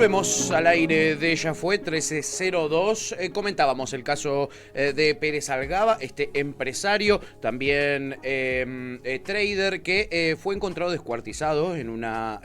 Volvemos al aire de Ya Fue 1302. Comentábamos el caso de Pérez Algaba, este empresario, también trader, que fue encontrado descuartizado en una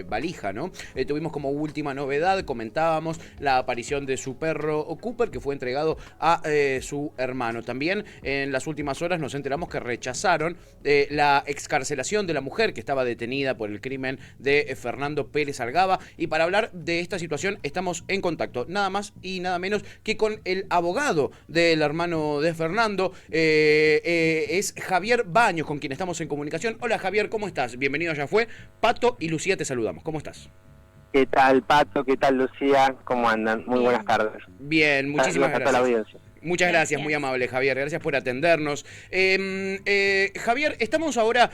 valija, ¿no? Tuvimos como última novedad, comentábamos la aparición de su perro Cooper, que fue entregado a su hermano. También en las últimas horas nos enteramos que rechazaron la excarcelación de la mujer que estaba detenida por el crimen de Fernando Pérez Algaba. Y para hablar de esta situación estamos en contacto nada más y nada menos que con el abogado del hermano de Fernando. Es Javier Baños, con quien estamos en comunicación. Hola Javier, ¿cómo estás? Bienvenido a Ya Fue. Pato y Lucía te saludamos. ¿Cómo estás? ¿Qué tal, Pato? ¿Qué tal, Lucía? ¿Cómo andan? Muy buenas tardes. Bien, muchísimas gracias. A toda la audiencia. Muchas gracias, muy amable Javier, gracias por atendernos. Javier, estamos ahora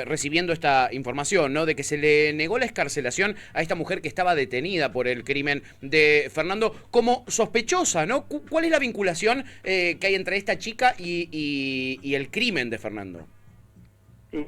recibiendo esta información, ¿no? De que se le negó la excarcelación a esta mujer que estaba detenida por el crimen de Fernando como sospechosa, ¿no? ¿Cuál es la vinculación que hay entre esta chica y el crimen de Fernando? Sí.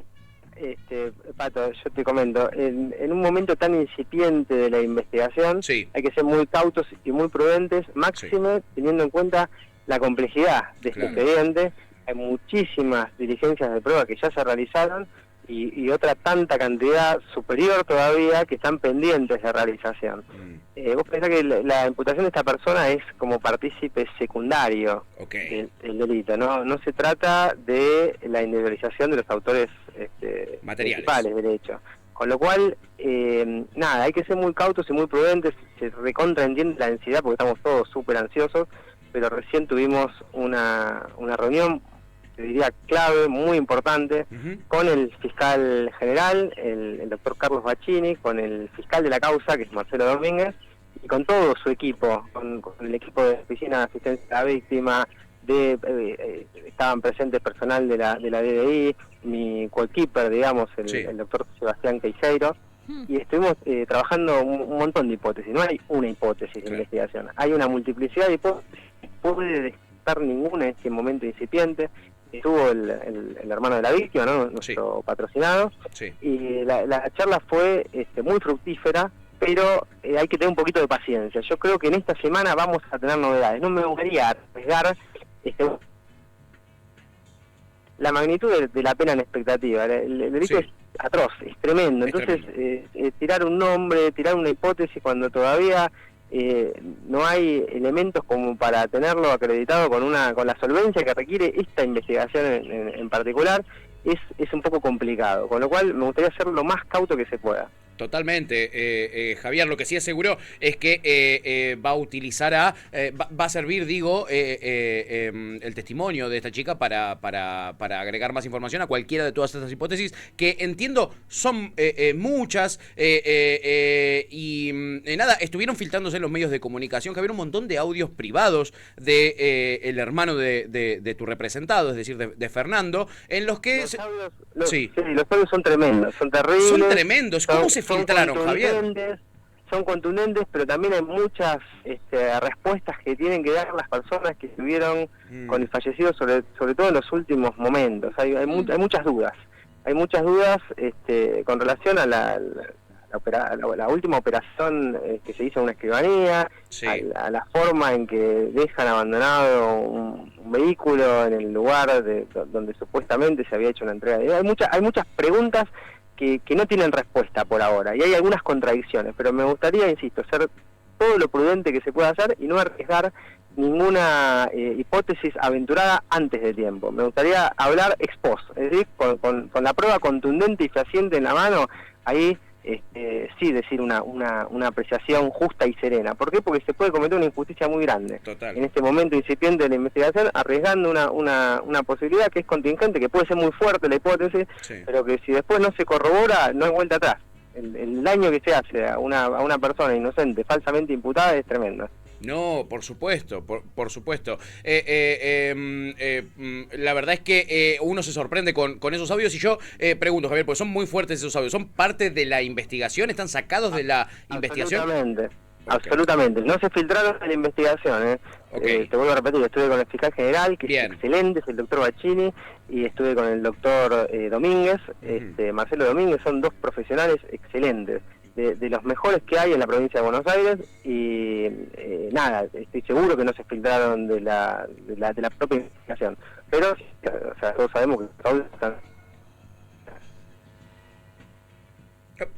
Pato, yo te comento, en un momento tan incipiente de la investigación, sí, hay que ser muy cautos y muy prudentes, máxime teniendo en cuenta la complejidad de este expediente. Hay muchísimas diligencias de prueba que ya se realizaron y otra tanta cantidad superior todavía que están pendientes de realización. Vos pensás que la imputación de esta persona es como partícipe secundario del delito, ¿no? Se trata de la individualización de los autores materiales principales del hecho. Con lo cual, nada, hay que ser muy cautos y muy prudentes. Se recontraentiende la ansiedad porque estamos todos súper ansiosos, pero recién tuvimos una reunión, te diría clave, muy importante, con el fiscal general, el doctor Carlos Bacchini, con el fiscal de la causa, que es Marcelo Domínguez, y con todo su equipo, con el equipo de Oficina de Asistencia a la Víctima, estaban presentes personal de la DDI, mi coequiper, digamos, el doctor Sebastián Queijeiro, y estuvimos trabajando un montón de hipótesis. No hay una hipótesis de investigación, hay una multiplicidad de hipótesis, no puede descartar ninguna en este momento incipiente. Estuvo el hermano de la víctima, ¿no? Nuestro patrocinado, y la charla fue muy fructífera, pero hay que tener un poquito de paciencia. Yo creo que en esta semana vamos a tener novedades. No me gustaría arriesgar la magnitud de la pena en expectativa. El delito es atroz, es tremendo. Entonces, tirar un nombre, tirar una hipótesis cuando todavía no hay elementos como para tenerlo acreditado con la solvencia que requiere esta investigación en particular, es un poco complicado. Con lo cual, me gustaría ser lo más cauto que se pueda. Totalmente, Javier, lo que sí aseguró es que va a utilizar va a servir, digo, el testimonio de esta chica para agregar más información a cualquiera de todas estas hipótesis, que entiendo son muchas, y nada, estuvieron filtrándose en los medios de comunicación, Javier, un montón de audios privados de el hermano de tu representado, es decir, de Fernando, en los que... Los audios son tremendos, son terribles. Son tremendos, ¿cómo se filtraron, Javier? Son contundentes, pero también hay muchas respuestas que tienen que dar las personas que estuvieron con el fallecido, sobre todo en los últimos momentos. Hay muchas dudas. Hay muchas dudas con relación a la última operación que se hizo en una escribanía, a la forma en que dejan abandonado un vehículo en el lugar donde supuestamente se había hecho una entrega. Hay muchas preguntas que no tienen respuesta por ahora, y hay algunas contradicciones, pero me gustaría, insisto, ser todo lo prudente que se pueda hacer y no arriesgar ninguna hipótesis aventurada antes de tiempo. Me gustaría hablar ex post, es decir, con la prueba contundente y fehaciente en la mano, ahí sí decir una apreciación justa y serena. ¿Por qué? Porque se puede cometer una injusticia muy grande. Total. En este momento incipiente de la investigación, arriesgando una posibilidad que es contingente, que puede ser muy fuerte la hipótesis, pero que si después no se corrobora, no hay vuelta atrás. El daño que se hace a una persona inocente, falsamente imputada, es tremendo. No, por supuesto, por supuesto. La verdad es que uno se sorprende con esos audios, y yo pregunto, Javier, porque son muy fuertes esos audios. ¿Son parte de la investigación? ¿Están sacados de la investigación? Absolutamente. No se filtraron de la investigación. Te vuelvo a repetir, estuve con el fiscal general, que es excelente, es el doctor Bacchini, y estuve con el doctor Domínguez, Marcelo Domínguez. Son dos profesionales excelentes. de los mejores que hay en la provincia de Buenos Aires y nada, estoy seguro que no se filtraron de la propia investigación, pero o sea, todos sabemos que los audios están...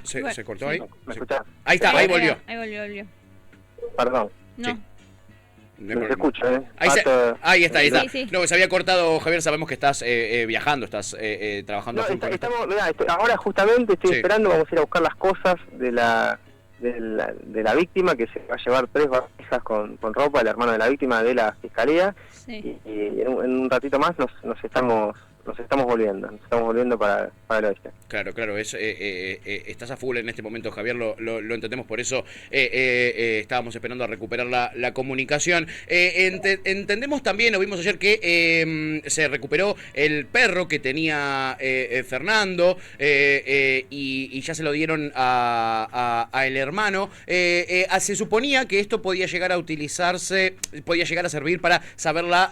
¿Se cortó ahí? ¿Me escuchás? Ahí está, ahí volvió. Ahí volvió. Perdón. No. Sí. No hay No se problema. escucha, ¿eh? Ahí está, ahí está. Sí, sí. No, se había cortado, Javier, sabemos que estás viajando, estás trabajando. No, full con esto. ahora justamente estoy Sí. esperando, vamos a ir a buscar las cosas de la víctima, que se va a llevar 3 valijas con ropa, el hermano de la víctima de la fiscalía, Sí. y en un ratito más nos estamos volviendo para el oeste. Claro, estás a full en este momento, Javier, lo entendemos, por eso estábamos esperando a recuperar la comunicación. Entendemos también, lo vimos ayer, que se recuperó el perro que tenía Fernando y ya se lo dieron a el hermano. Se suponía que esto podía llegar a utilizarse, podía llegar a servir para saber la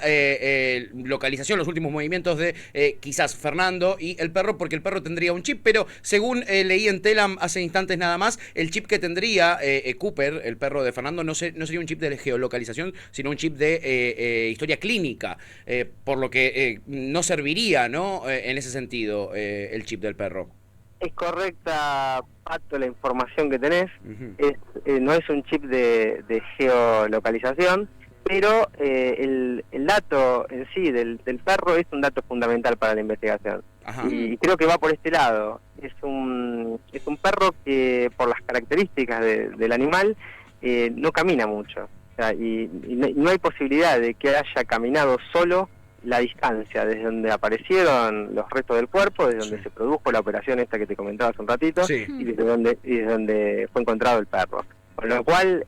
localización, los últimos movimientos de quizás Fernando y el perro, porque el perro tendría un chip, pero según leí en Telam hace instantes nada más, el chip que tendría Cooper, el perro de Fernando, no sería un chip de geolocalización, sino un chip de historia clínica, por lo que no serviría, ¿no? En ese sentido, el chip del perro. Es correcta, Pato, la información que tenés. Uh-huh. No es un chip de geolocalización, pero el dato en sí del perro es un dato fundamental para la investigación. Ajá. Y creo que va por este lado. Es un perro que, por las características del animal, no camina mucho. O sea, y no hay posibilidad de que haya caminado solo la distancia desde donde aparecieron los restos del cuerpo, desde donde se produjo la operación esta que te comentaba hace un ratito, Sí. y desde donde fue encontrado el perro. Con lo cual,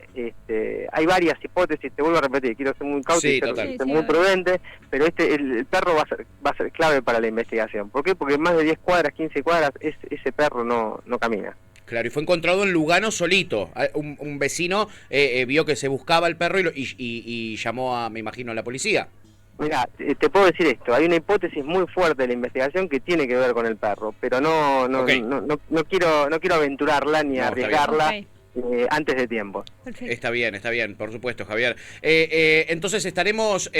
hay varias hipótesis, te vuelvo a repetir, quiero ser muy cauto Sí, y total. ser muy prudente, pero el perro va a ser clave para la investigación. ¿Por qué? Porque más de 10 cuadras, 15 cuadras, ese perro no camina. Claro, y fue encontrado en Lugano solito. Un vecino vio que se buscaba el perro y llamó me imagino, a la policía. Mira, te puedo decir esto, hay una hipótesis muy fuerte de la investigación que tiene que ver con el perro, pero no Ok. quiero aventurarla ni No, está arriesgarla bien. antes de tiempo. Perfecto. Está bien, por supuesto, Javier. Entonces estaremos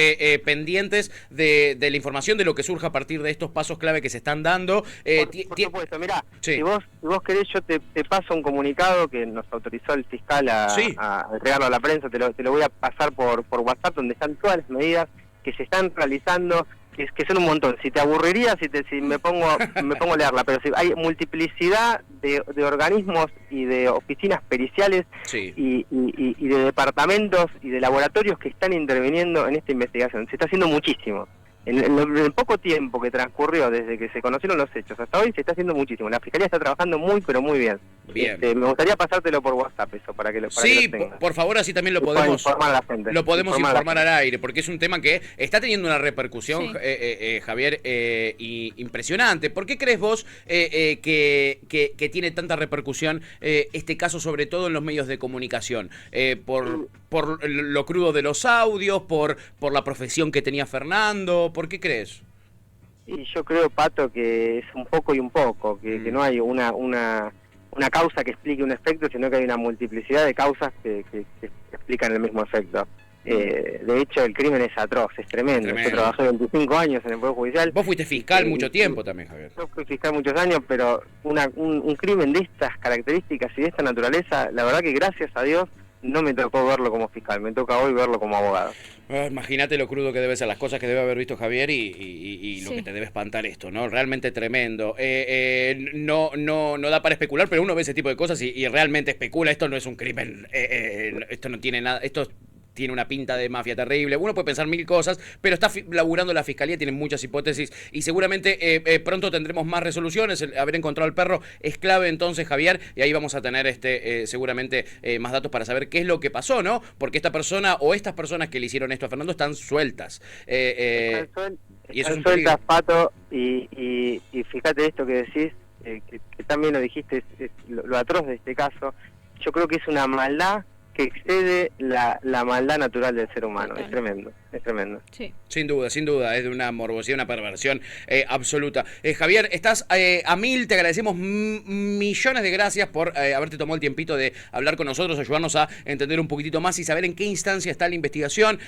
pendientes de la información, de lo que surja a partir de estos pasos clave que se están dando. Por supuesto, mirá, Sí. si vos querés, yo te paso un comunicado que nos autorizó el fiscal Sí. a entregarlo a la prensa, te lo voy a pasar por WhatsApp, donde están todas las medidas que se están realizando, que son un montón. Si te aburriría si me pongo a leerla, pero si hay multiplicidad de organismos y de oficinas periciales Sí. y de departamentos y de laboratorios que están interviniendo en esta investigación. Se está haciendo muchísimo. En el poco tiempo que transcurrió desde que se conocieron los hechos hasta hoy, se está haciendo muchísimo. La Fiscalía está trabajando muy, pero muy bien. Bien. Me gustaría pasártelo por WhatsApp eso, para que lo Sí, tengas. por favor, así también lo Y puedan podemos informar a la gente. informar al aire, porque es un tema que está teniendo una repercusión, Sí. Javier, impresionante. ¿Por qué crees vos que tiene tanta repercusión este caso, sobre todo en los medios de comunicación? ¿Por lo crudo de los audios? ¿Por la profesión que tenía Fernando? ¿Por qué crees? Y yo creo, Pato, que es un poco y un poco, que no hay una causa que explique un efecto, sino que hay una multiplicidad de causas que explican el mismo efecto. De hecho, el crimen es atroz, es tremendo. Yo trabajé 25 años en el Poder Judicial. Vos fuiste fiscal mucho tiempo también, Javier. Yo fui fiscal muchos años, pero un crimen de estas características y de esta naturaleza, la verdad que gracias a Dios no me tocó verlo como fiscal, me toca hoy verlo como abogado. Imagínate lo crudo que debe ser, las cosas que debe haber visto Javier y lo Sí. que te debe espantar esto, ¿no? Realmente tremendo. No da para especular, pero uno ve ese tipo de cosas y realmente especula. Esto no es un crimen, esto no tiene nada, esto tiene una pinta de mafia terrible. Uno puede pensar mil cosas, pero está laburando la fiscalía, tiene muchas hipótesis y seguramente pronto tendremos más resoluciones. El haber encontrado al perro es clave entonces, Javier, y ahí vamos a tener seguramente más datos para saber qué es lo que pasó, ¿no? Porque esta persona o estas personas que le hicieron esto a Fernando están sueltas. Y eso es un peligro. Sueltas, Pato, y fíjate esto que decís, que también lo dijiste, es lo atroz de este caso. Yo creo que es una maldad que excede la maldad natural del ser humano. Total. Es tremendo. Es tremendo. Sí. Sin duda, es de una morbosidad, una perversión absoluta. Javier, estás a mil, te agradecemos millones de gracias por haberte tomado el tiempito de hablar con nosotros, ayudarnos a entender un poquitito más y saber en qué instancia está la investigación.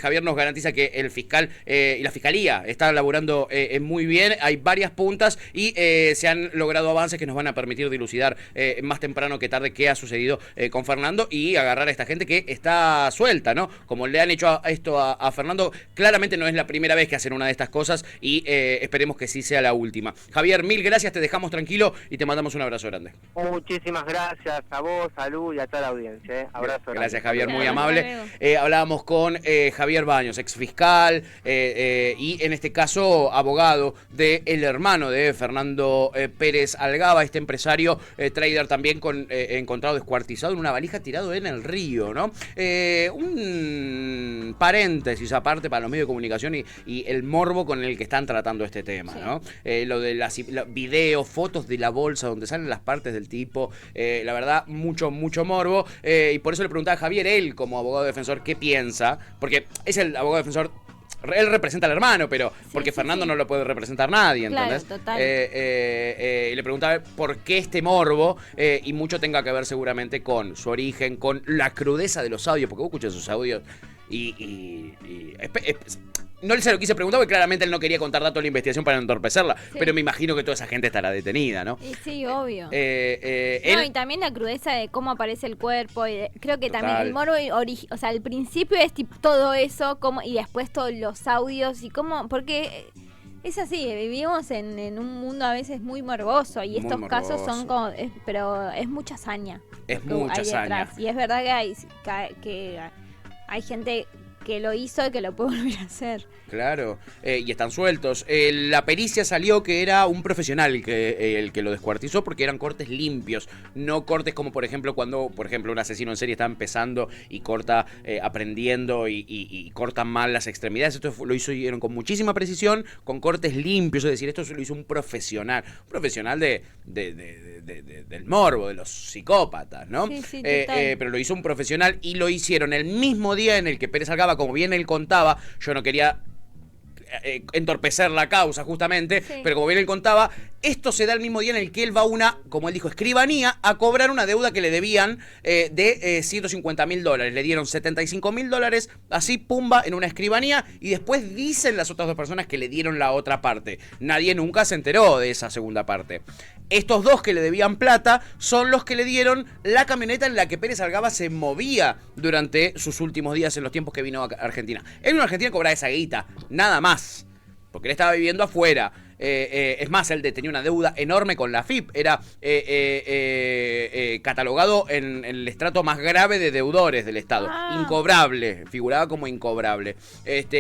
Javier nos garantiza que el fiscal y la fiscalía está laburando muy bien, hay varias puntas y se han logrado avances que nos van a permitir dilucidar más temprano que tarde qué ha sucedido con Fernando y agarrar a esta gente que está suelta, ¿no? Como le han hecho esto a Fernando, claramente no es la primera vez que hacen una de estas cosas y esperemos que sí sea la última. Javier, mil gracias, te dejamos tranquilo y te mandamos un abrazo grande. Muchísimas gracias a vos, salud y a toda la audiencia. Abrazo grande. Gracias, Javier, muy amable. Hablábamos con Javier Baños, ex fiscal y en este caso abogado del hermano de Fernando Pérez Algaba, este empresario trader también encontrado descuartizado en una valija tirado en el río, ¿no? Un paréntesis aparte para los medios de comunicación y el morbo con el que están tratando este tema, sí. ¿No? Lo de los videos, fotos de la bolsa donde salen las partes del tipo, la verdad, mucho morbo, y por eso le preguntaba a Javier, él como abogado defensor, ¿qué piensa? Porque es el abogado defensor. Él representa al hermano, pero sí, porque Fernando no lo puede representar nadie, ¿entendés? Claro, total. Y le preguntaba por qué este morbo, y mucho tenga que ver seguramente con su origen, con la crudeza de los audios, porque vos escuchás sus audios no se lo quise preguntar porque claramente él no quería contar datos de la investigación para entorpecerla, sí. Pero me imagino que toda esa gente estará detenida, ¿no? Y sí, obvio. Y también la crudeza de cómo aparece el cuerpo, y creo que también el morbo, o sea, al principio es tipo todo eso, y después todos los audios y cómo, porque es así, vivimos en un mundo a veces muy morboso y estos casos son como, pero es mucha hazaña. Es mucha hazaña. Y es verdad que hay gente que lo hizo y que lo puede volver a hacer. Claro, y están sueltos. La pericia salió que era un profesional el que lo descuartizó porque eran cortes limpios, no cortes como por ejemplo cuando, un asesino en serie está empezando y corta aprendiendo y cortan mal las extremidades. Esto lo hicieron con muchísima precisión, con cortes limpios, es decir, esto lo hizo un profesional del morbo, de los psicópatas, ¿no? Sí, pero lo hizo un profesional y lo hicieron el mismo día en el que Pérez Algaba, como bien él contaba, yo no quería entorpecer la causa justamente, sí. Pero como bien él contaba, esto se da el mismo día en el que él va a una, como él dijo, escribanía a cobrar una deuda que le debían de $150.000. Le dieron $75.000 así, pumba, en una escribanía, y después dicen las otras dos personas que le dieron la otra parte. Nadie nunca se enteró de esa segunda parte. Estos dos que le debían plata son los que le dieron la camioneta en la que Pérez Algaba se movía durante sus últimos días en los tiempos que vino a Argentina. Él vino a Argentina a cobrar esa guita, nada más, porque él estaba viviendo afuera. Es más, él tenía una deuda enorme con la AFIP, era catalogado en el estrato más grave de deudores del Estado, incobrable, figuraba como incobrable,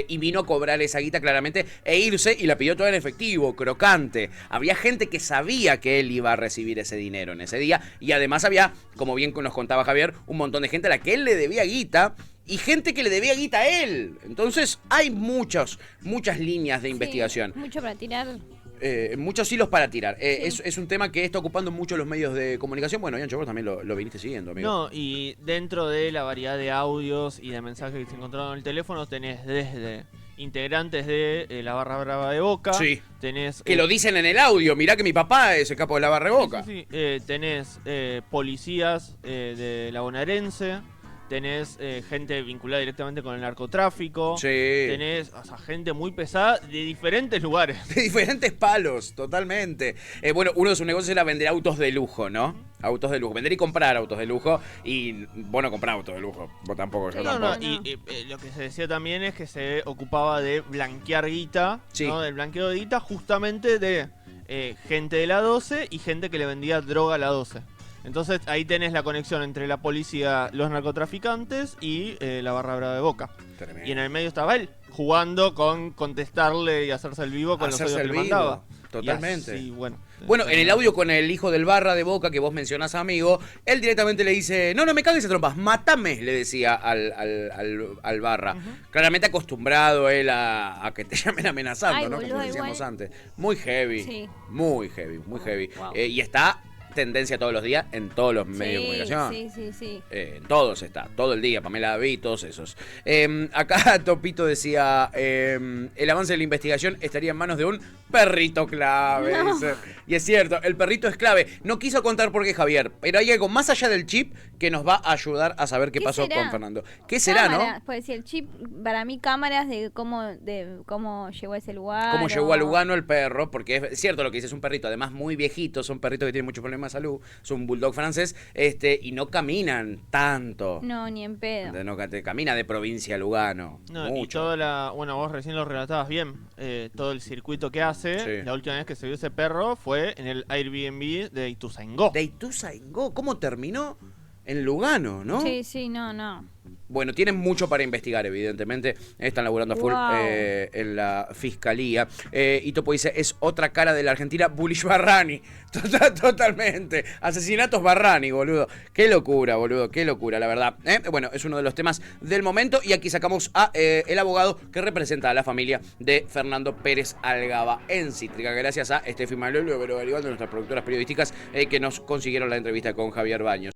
y vino a cobrar esa guita claramente e irse, y la pidió todo en efectivo, crocante. Había gente que sabía que él iba a recibir ese dinero en ese día, y además había, como bien nos contaba Javier, un montón de gente a la que él le debía guita, y gente que le debía guita a él. Entonces hay muchas líneas de investigación. Mucho para tirar. Muchos hilos para tirar. Es un tema que está ocupando mucho los medios de comunicación. Bueno, Yancho, vos también lo viniste siguiendo, amigo. No, y dentro de la variedad de audios y de mensajes que se encontraron en el teléfono, tenés desde integrantes de la Barra Brava de Boca. Sí. Tenés, que lo dicen en el audio. Mirá que mi papá es el capo de la Barra de Boca. Sí. Tenés policías de la bonaerense. Tenés gente vinculada directamente con el narcotráfico. Sí. Tenés gente muy pesada de diferentes lugares. De diferentes palos, totalmente. Bueno, uno de sus negocios era vender autos de lujo, ¿no? Autos de lujo. Vender y comprar autos de lujo. Y vos no comprás autos de lujo. Vos tampoco, yo tampoco. Y lo que se decía también es que se ocupaba de blanquear guita. Sí. ¿No? Del blanqueo de guita justamente de gente de la 12 y gente que le vendía droga a la 12. Entonces ahí tenés la conexión entre la policía, los narcotraficantes y la Barra Brava de Boca. Tremendo. Y en el medio estaba él, jugando con contestarle y hacerse el vivo con los audios que le mandaba. Totalmente. Así, bueno, en el audio con el hijo del Barra de Boca que vos mencionás, amigo, él directamente le dice, no me cagues a trompas, mátame, le decía al Barra. Claramente acostumbrado él a que te llamen amenazando, ¿no? Como decíamos antes. Muy heavy, sí. Muy heavy. Wow. Y está tendencia todos los días en todos los medios de comunicación. Sí. En todos está, todo el día, Pamela David, todos esos. Acá Topito decía, el avance de la investigación estaría en manos de un perrito clave. No. Dice. Y es cierto, el perrito es clave. No quiso contar por qué, Javier, pero hay algo más allá del chip que nos va a ayudar a saber qué pasó será? con Fernando. ¿Qué será, Cámaras, no? pues si el chip, para mí cámaras de cómo llegó a ese lugar. Cómo llegó o- a Lugano el perro, porque es cierto lo que dice, es un perrito, además muy viejito, son perritos que tienen muchos problemas de salud, es un bulldog francés, y no caminan tanto. No, ni en pedo. No, camina de provincia a Lugano. No, y mucho. toda la. Bueno, vos recién lo relatabas bien. Todo el circuito que hace. Sí. La última vez que se vio ese perro fue en el Airbnb de Ituzaingó. De Ituzaingó, ¿cómo terminó? En Lugano, ¿no? Sí, no. Bueno, tienen mucho para investigar, evidentemente. Están laburando a full Wow. en la fiscalía. Y Topo dice, es otra cara de la Argentina, Bullish Barrani. Totalmente. Asesinatos Barrani, boludo. Qué locura, boludo. Qué locura, la verdad. Bueno, es uno de los temas del momento. Y aquí sacamos a el abogado que representa a la familia de Fernando Pérez Algaba en Cítrica. Gracias a Estefi Malolo, pero Garibaldo, nuestras productoras periodísticas, que nos consiguieron la entrevista con Javier Baños.